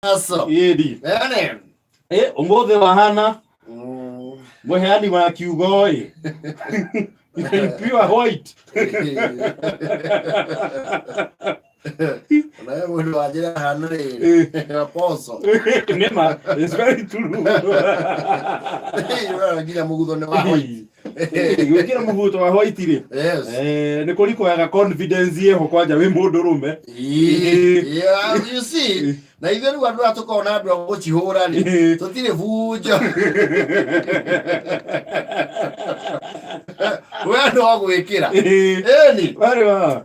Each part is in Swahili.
Aso. Edi. Ene. Umothe wahana. Mweheani wa kiugoi. Pure white. Unaye mwili wajira hanre. Poso. Nema, it's very true. Gina mugudo ne wa white. Gina mugudo wa white ri. Yes. Ni kuriko ya confidence yeho kwanja we mundu rume. Yeah, you see. Na ithuĩ rĩu andũ aya tũkoragwo na andũ a gũcihũra rĩ, tũtirĩ bunjo. We no gwĩkĩra. Ĩni.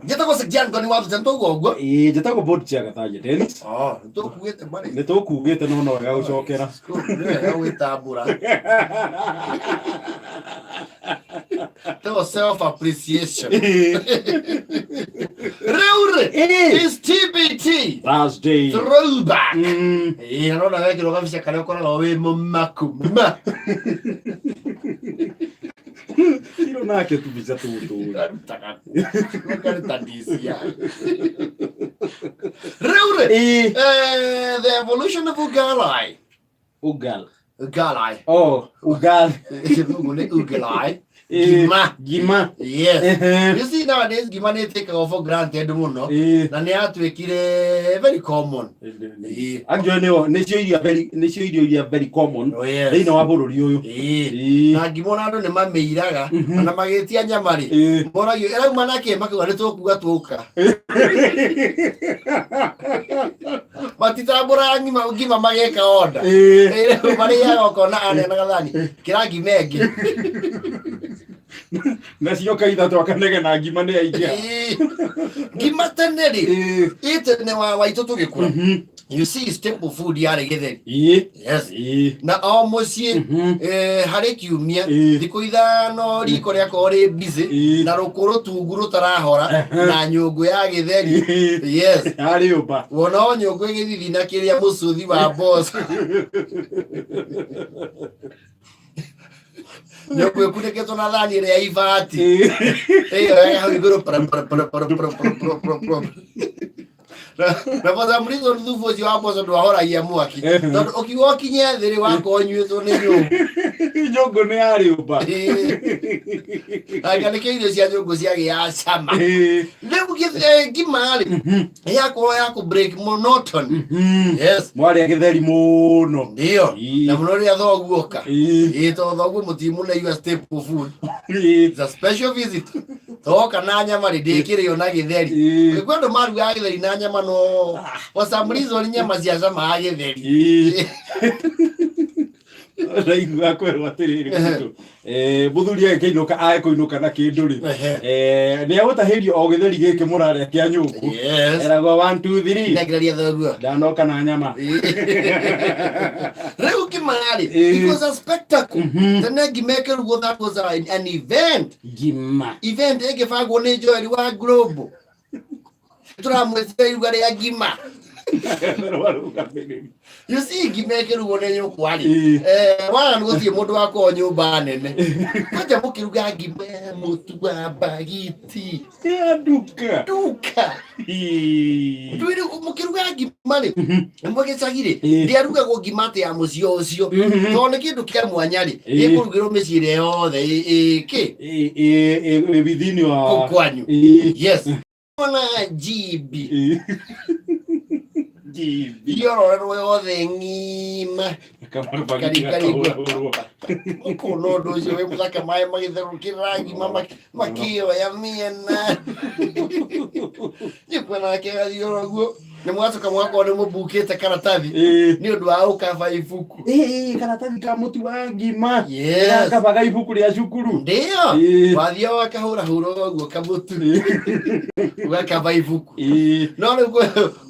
Njĩtagwo Sekian Ngoni wa Thũtĩ nĩtauga ũguo? Njĩtagwo Bolt Chagathanje Dennis. Nĩtũkuĩte marĩ. Nĩtũkuugĩte no wega gũcokera. Nĩ wega gwĩtambũra. Self appreciation. Rĩu is TBT. Thursday. Throwback. Arona wekĩrwo gabica karĩa ũkoragwo wĩ mũmaku. Iro nake tubica tũtũ. Nĩkaruta ndisia. Rĩu the evolution of Ugalai. Ugalai. Oh, Ugal. Ugalai. Gima. Yes. You see nowadays Gima they take off for granted muno. Na nĩ atwĩkire very common. Anjone nĩcio irio very common. Thĩinĩ wa bũrũri ũyũ. Na Gima na andũ nĩ mamĩiraga na magĩtia nyama rĩ. Moragio ĩrauma nake makiuga nĩtũkuga tũka. Matitambũra Gima mageka order. Marĩaga ũkona ane na gathani. Kĩrangi mengi. Nacio kaithatũ akanege na Gima nĩ aingĩ. Gima tene rĩ. Itene wa waitũ tũgĩkũra. You see staple food yarĩ gĩtheri. Yes. Na o mũciĩ harĩ kiumia thikũ ithano riko rĩakorwo rĩ busy na rũkũ rũtungu rũtarahora na nyũngũ ya gĩtheri. Yes. Harĩ ũmba. Wona o nyũngũ ĩgĩthithi na kĩrĩa mũcũthi wa mboco. Nyũngũ ĩkunĩkĩtwo na thani ĩrĩa ya ibati. Ĩyo hau igũrũ na for some reason thubu ũcio wa mboco ndwahoragia mwaki. Tondũ ũkiuga ũkinye thĩ rĩ wakorwo ũnyuĩtwo nĩ nyũngũ. Nyũngũ nĩ yarĩ ũmba. Anga nĩkĩo irio cia nyũngũ ciagĩa cama. Rĩu Gima rĩ yakorwo ya kũ break monotony. Yes. Mwarĩa gĩtheri mũno. Ndio. Na mũno rĩrĩa thoguo oka. Tondũ thoguo mũtimũnaiga staple food. It's a special visit. Toka na nyama rĩ ndĩkĩrĩo na gĩtheri. Kwendwo maruga gĩtheri na nyama no for some reason nyama cia cama gĩtheri. Raigua kwerwo atĩrĩrĩ mũndũ. Mũthuri agĩkĩinũka agĩkũinũka na kĩndũ rĩ. Nĩ agũtahĩrio o gĩtheri gĩkĩ mũrarĩa kĩa nyũngũ. Eragwo 1 2 3. Ndagĩraria thoguo. Ndanoka na nyama. Rĩu Gima rĩ it was a spectacle. Tene Gima ĩkĩrugwo that was an event. Gima. Event ĩgĩbangwo nĩ Joel wa Global. Turamwĩtĩra iruga rĩa Gima. You see Gima ĩkĩrugwo nĩ nyũkwa rĩ. Wana nĩgũthiĩ mũndũ wakwa nyũmba nene. Kwanja mũkĩruga Gima mũtu wa mbagiti. Duka. Ndwĩrĩ mũkĩruga Gima rĩ. Mũgĩcagi rĩ. Ndiarugagwo Gima atĩ ya mũciĩ ũcio. Tondũ nĩ kĩndũ kĩa mwanya rĩ. Gĩkũrugĩrwo mĩciĩ ĩrĩa yothe kĩ. Within wa kwanyu. Yes. Ona GB. Yororerwo yothe ng'ima. Mũkũna ũndũ ũcio wĩ mũthaka maĩ magĩtherũkĩra Gima makĩoya mĩena. Nĩkuona kĩgathiĩ ũguo. Nĩ mwacoka mwakorwo nĩ mũbukĩte karatathi nĩ ũndũ wa ũkaba ibuku. Karatathi ka mũtu wa Gima. Yes. Kabaga ibuku rĩa cukuru. Ndio. Wathiĩ wakahũrahũra ũguo kamũtu. Ũgakaba ibuku. No rĩu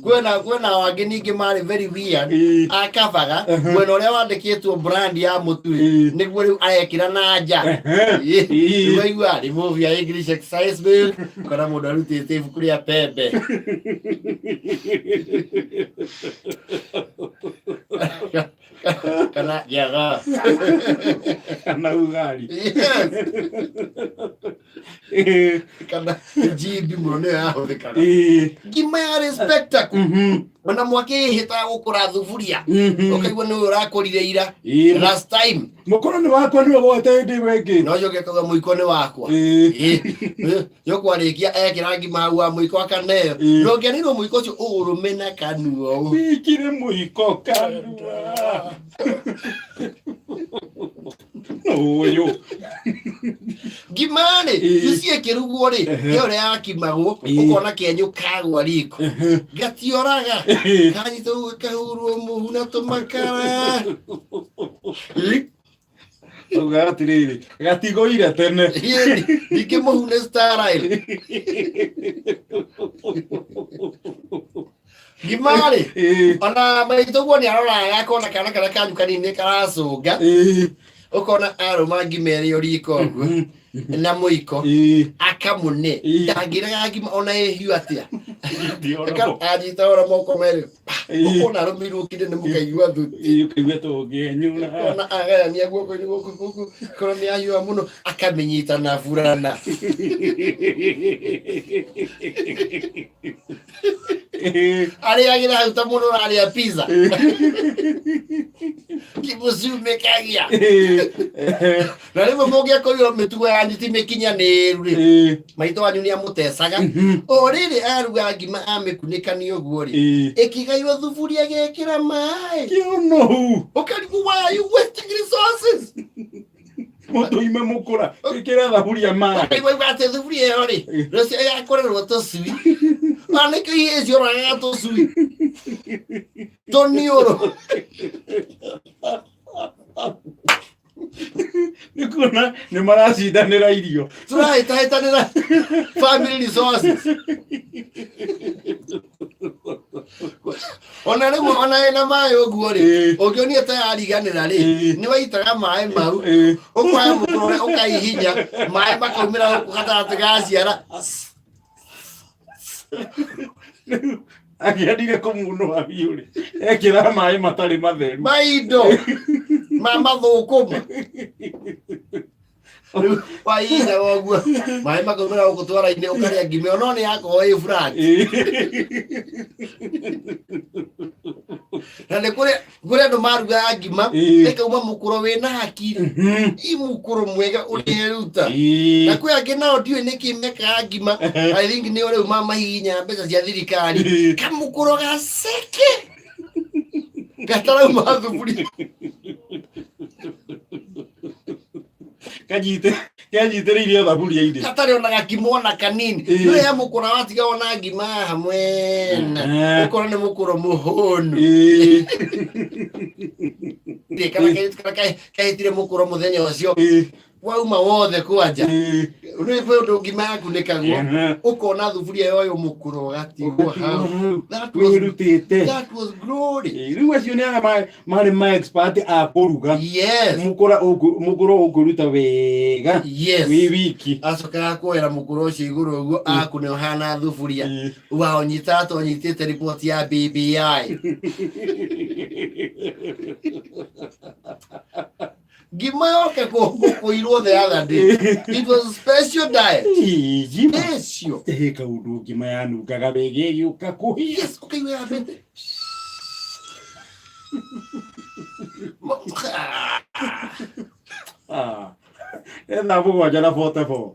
kwĩna wangĩ ningĩ marĩ very weird. Akabaga mwena ũrĩa wandĩkĩtwo brand ya mũtu nĩguo rĩu arekĩra na nja. Waigua remove your English exercise book. Kana mũndũ arutĩte ibuku rĩa Pembe. Kana Njega. Kana ugali. Kana GB mũno nĩ yahũthĩkaga. Gima yarĩ spectacle. Ona mwaki hita gukura thuburia ukaigua ni urakorire ira last time mukoro ni wakwa ni wote ndi wengi no joke kauga muiko ni wakwa yo kwarikia ekira ngima hau wa muiko akaneo no ngenirwo muiko ucio urumena kanua wikire muiko kanua oyo gimane yusie kiruguo ri yo ria akimagwo ukona kenyu kagwa riko gatioraga kanyi tu kahurwo muhuna tumakara uga atiriri gatigoire tene dike muhune style gimane ona maitogwo ni arora akona kana kana kanyu kanini karacunga ukona aruma ngimere yo riko na muiko akamune ndangiraga ngima ona ehiu atia ajitawara moko mere ukona rumiru kide ne mukaigua thuti ukigwe to ngenyuna ona agaya ni agwo ko guku kono ni ayu muno akamenyita na furana ari agira hauta muno ari a pizza kibuzu mekagia na rimo mogia ko yo metugo anjiti mekinya neru ri maito wanyu ni amutesaga o riri aruga ngima amekunika ni oguo ri ikigayo thuburia gekira mai kiono ukarigu why are you wasting resources moto ime mukura ikira thuburia mai iwe bate thuburia yo ri rose ya korerwo to sui ane ke yes yo ra to sui tonioro nikuna ni maracidanira irio turahitanira family resources ona rimo ona ena mai oguo ri ogionie ta ariganira ri ni waitaga mai mau ukwaya mukore ukaihinya mai makaumira gatagatĩ ga ciara akiandire kumuno abiuri ekira mai matari matheru maindo mama thukuma waina oguo mai makaumira gutwara ine ukaria ngime ona ni yako oi frat na kure ndo maruga ngima ekauma mukuro wina hakiri imukuro mwega uliruta na kwe agena odio niki meka ngima I think ni ore mama hinya mbeca cia thirikari kamukuro gaseke gatara mathuburi kanyitire irio thaburia inde katari ona gakimona kanini no ya mukura watiga ona ngima hamwe ukora ni mukuro muhonu kana kahitire mukuro muthenya ucio wauma wothe kwanja uripo ndo ngima yaku nikagwo ukona thuburia yoyo mukuro gatigwo hau that was glory riu acio ni aga mari ma expert a kuruga yes mukuro ukuruta wega wi wiki acoka kuera mukuro ucio iguru uguo akune hana thuburia wao nyitato nyitite report ya BBI ngima yoke kuirwo the other day it was a special diet special kaundu ngima yanungaga wega giuka kuhia yes okay we have it ena bugwanja na 44